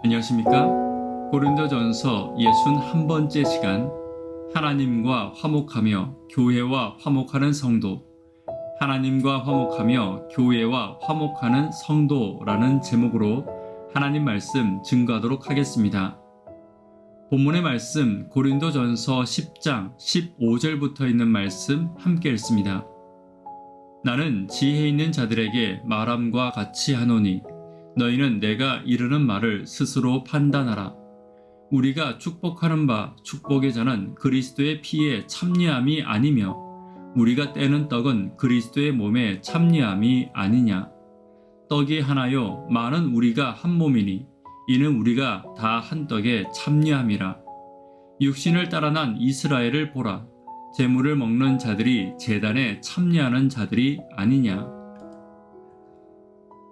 안녕하십니까? 고린도전서 61번째 시간, 하나님과 화목하며 교회와 화목하는 성도, 하나님과 화목하며 교회와 화목하는 성도라는 제목으로 하나님 말씀 증거하도록 하겠습니다. 본문의 말씀 고린도전서 10장 15절부터 있는 말씀 함께 읽습니다. 나는 지혜 있는 자들에게 말함과 같이 하노니 너희는 내가 이르는 말을 스스로 판단하라. 우리가 축복하는 바 축복의 자는 그리스도의 피에 참여함이 아니며 우리가 떼는 떡은 그리스도의 몸에 참여함이 아니냐. 떡이 하나요 많은 우리가 한 몸이니 이는 우리가 다 한 떡에 참여함이라. 육신을 따라 난 이스라엘을 보라. 제물을 먹는 자들이 제단에 참여하는 자들이 아니냐.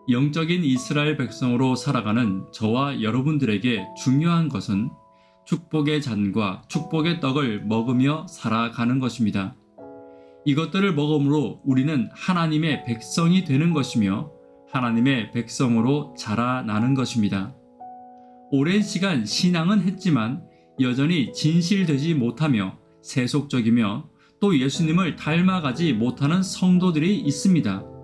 영적인 이스라엘 백성으로 살아가는 저와 여러분들에게 중요한 것은 축복의 잔과 축복의 떡을 먹으며 살아가는 것입니다. 이것들을 먹음으로 우리는 하나님의 백성이 되는 것이며 하나님의 백성으로 자라나는 것입니다. 오랜 시간 신앙은 했지만 여전히 진실되지 못하며 세속적이며 또 예수님을 닮아가지 못하는 성도들이 있습니다.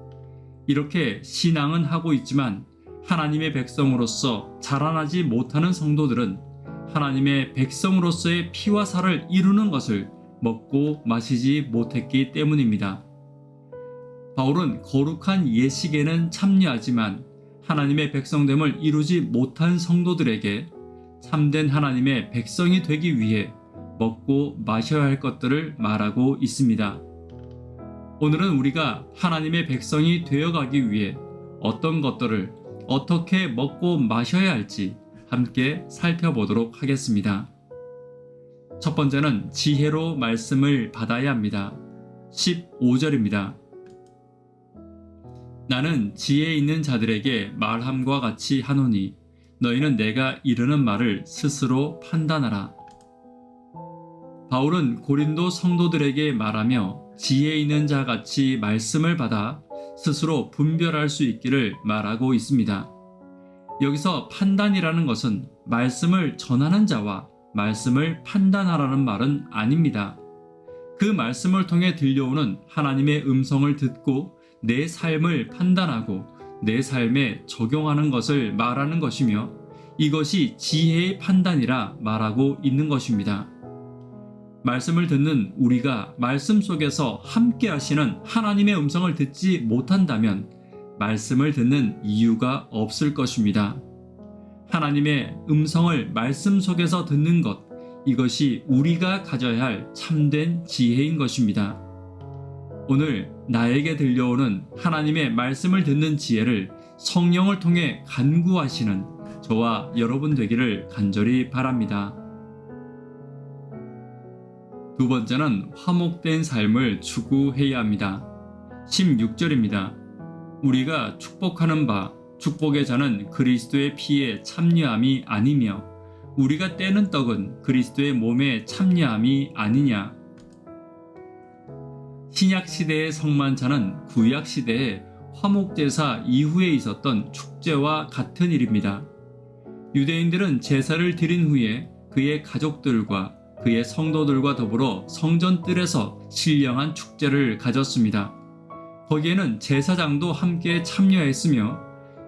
이렇게 신앙은 하고 있지만 하나님의 백성으로서 자라나지 못하는 성도들은 하나님의 백성으로서의 피와 살을 이루는 것을 먹고 마시지 못했기 때문입니다. 바울은 거룩한 예식에는 참여하지만 하나님의 백성됨을 이루지 못한 성도들에게 참된 하나님의 백성이 되기 위해 먹고 마셔야 할 것들을 말하고 있습니다. 오늘은 우리가 하나님의 백성이 되어가기 위해 어떤 것들을 어떻게 먹고 마셔야 할지 함께 살펴보도록 하겠습니다. 첫 번째는 지혜로 말씀을 받아야 합니다. 15절입니다. 나는 지혜 있는 자들에게 말함과 같이 하노니 너희는 내가 이르는 말을 스스로 판단하라. 바울은 고린도 성도들에게 말하며 지혜 있는 자 같이 말씀을 받아 스스로 분별할 수 있기를 말하고 있습니다. 여기서 판단이라는 것은 말씀을 전하는 자와 말씀을 판단하라는 말은 아닙니다. 그 말씀을 통해 들려오는 하나님의 음성을 듣고 내 삶을 판단하고 내 삶에 적용하는 것을 말하는 것이며 이것이 지혜의 판단이라 말하고 있는 것입니다. 말씀을 듣는 우리가 말씀 속에서 함께 하시는 하나님의 음성을 듣지 못한다면 말씀을 듣는 이유가 없을 것입니다. 하나님의 음성을 말씀 속에서 듣는 것, 이것이 우리가 가져야 할 참된 지혜인 것입니다. 오늘 나에게 들려오는 하나님의 말씀을 듣는 지혜를 성령을 통해 간구하시는 저와 여러분 되기를 간절히 바랍니다. 두 번째는 화목된 삶을 추구해야 합니다. 16절입니다. 우리가 축복하는 바 축복의 자는 그리스도의 피에 참여함이 아니며 우리가 떼는 떡은 그리스도의 몸에 참여함이 아니냐. 신약시대의 성만찬은 구약시대의 화목제사 이후에 있었던 축제와 같은 일입니다. 유대인들은 제사를 드린 후에 그의 가족들과 그의 성도들과 더불어 성전뜰에서 신령한 축제를 가졌습니다. 거기에는 제사장도 함께 참여했으며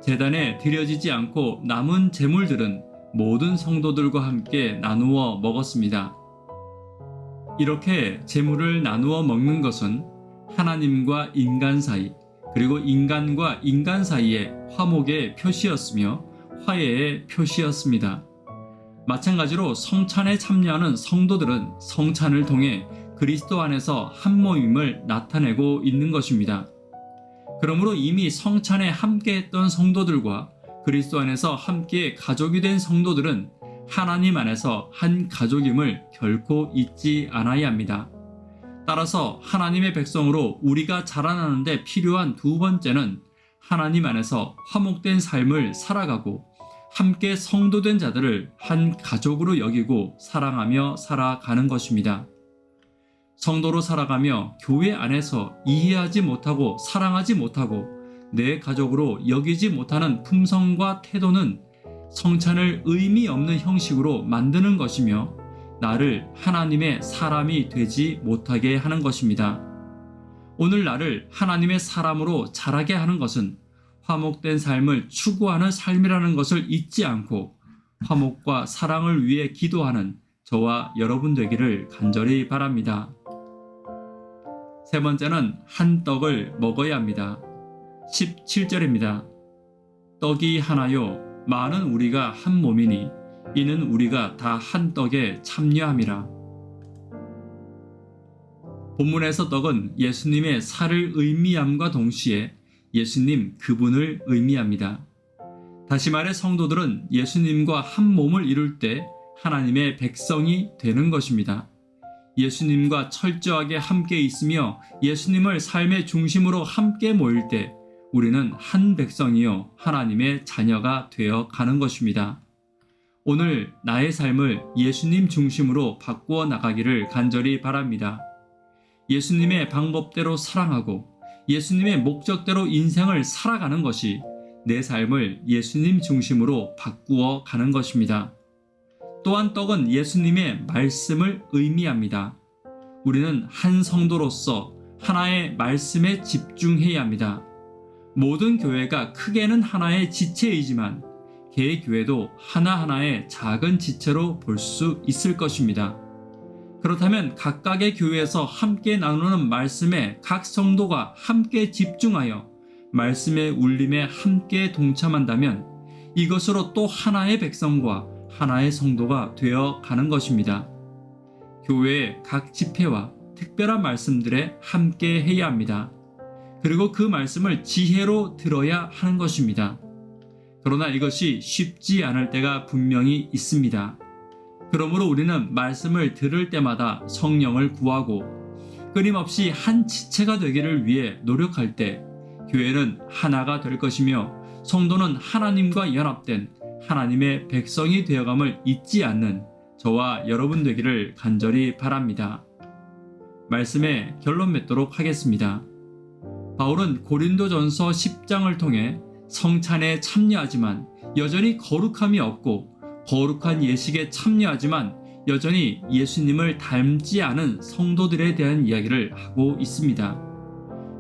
제단에 드려지지 않고 남은 제물들은 모든 성도들과 함께 나누어 먹었습니다. 이렇게 제물을 나누어 먹는 것은 하나님과 인간 사이 그리고 인간과 인간 사이의 화목의 표시였으며 화해의 표시였습니다. 마찬가지로 성찬에 참여하는 성도들은 성찬을 통해 그리스도 안에서 한 몸임을 나타내고 있는 것입니다. 그러므로 이미 성찬에 함께했던 성도들과 그리스도 안에서 함께 가족이 된 성도들은 하나님 안에서 한 가족임을 결코 잊지 않아야 합니다. 따라서 하나님의 백성으로 우리가 자라나는데 필요한 두 번째는 하나님 안에서 화목된 삶을 살아가고 함께 성도된 자들을 한 가족으로 여기고 사랑하며 살아가는 것입니다. 성도로 살아가며 교회 안에서 이해하지 못하고 사랑하지 못하고 내 가족으로 여기지 못하는 품성과 태도는 성찬을 의미 없는 형식으로 만드는 것이며 나를 하나님의 사람이 되지 못하게 하는 것입니다. 오늘 나를 하나님의 사람으로 자라게 하는 것은 화목된 삶을 추구하는 삶이라는 것을 잊지 않고 화목과 사랑을 위해 기도하는 저와 여러분 되기를 간절히 바랍니다. 세 번째는 한 떡을 먹어야 합니다. 17절입니다. 떡이 하나요 많은 우리가 한 몸이니 이는 우리가 다 한 떡에 참여함이라. 본문에서 떡은 예수님의 살을 의미함과 동시에 예수님 그분을 의미합니다. 다시 말해 성도들은 예수님과 한 몸을 이룰 때 하나님의 백성이 되는 것입니다. 예수님과 철저하게 함께 있으며 예수님을 삶의 중심으로 함께 모일 때 우리는 한 백성이요 하나님의 자녀가 되어 가는 것입니다. 오늘 나의 삶을 예수님 중심으로 바꾸어 나가기를 간절히 바랍니다. 예수님의 방법대로 사랑하고 예수님의 목적대로 인생을 살아가는 것이 내 삶을 예수님 중심으로 바꾸어 가는 것입니다. 또한 떡은 예수님의 말씀을 의미합니다. 우리는 한 성도로서 하나의 말씀에 집중해야 합니다. 모든 교회가 크게는 하나의 지체이지만 개 교회도 하나하나의 작은 지체로 볼 수 있을 것입니다. 그렇다면 각각의 교회에서 함께 나누는 말씀에 각 성도가 함께 집중하여 말씀의 울림에 함께 동참한다면 이것으로 또 하나의 백성과 하나의 성도가 되어 가는 것입니다. 교회의 각 집회와 특별한 말씀들에 함께 해야 합니다. 그리고 그 말씀을 지혜로 들어야 하는 것입니다. 그러나 이것이 쉽지 않을 때가 분명히 있습니다. 그러므로 우리는 말씀을 들을 때마다 성령을 구하고 끊임없이 한 지체가 되기를 위해 노력할 때 교회는 하나가 될 것이며 성도는 하나님과 연합된 하나님의 백성이 되어감을 잊지 않는 저와 여러분 되기를 간절히 바랍니다. 말씀에 결론 맺도록 하겠습니다. 바울은 고린도전서 10장을 통해 성찬에 참여하지만 여전히 거룩함이 없고 거룩한 예식에 참여하지만 여전히 예수님을 닮지 않은 성도들에 대한 이야기를 하고 있습니다.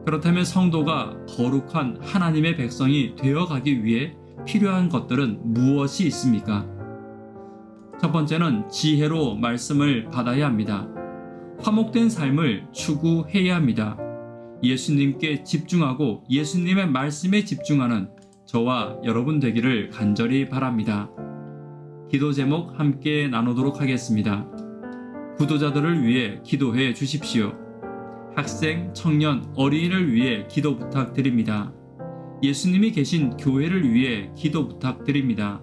그렇다면 성도가 거룩한 하나님의 백성이 되어가기 위해 필요한 것들은 무엇이 있습니까? 첫 번째는 지혜로 말씀을 받아야 합니다. 화목된 삶을 추구해야 합니다. 예수님께 집중하고 예수님의 말씀에 집중하는 저와 여러분 되기를 간절히 바랍니다. 기도 제목 함께 나누도록 하겠습니다. 구도자들을 위해 기도해 주십시오. 학생, 청년, 어린이를 위해 기도 부탁드립니다. 예수님이 계신 교회를 위해 기도 부탁드립니다.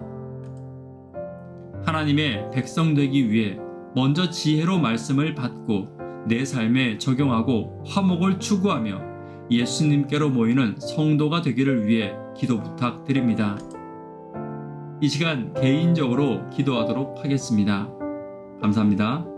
하나님의 백성 되기 위해 먼저 지혜로 말씀을 받고 내 삶에 적용하고 화목을 추구하며 예수님께로 모이는 성도가 되기를 위해 기도 부탁드립니다. 이 시간 개인적으로 기도하도록 하겠습니다. 감사합니다.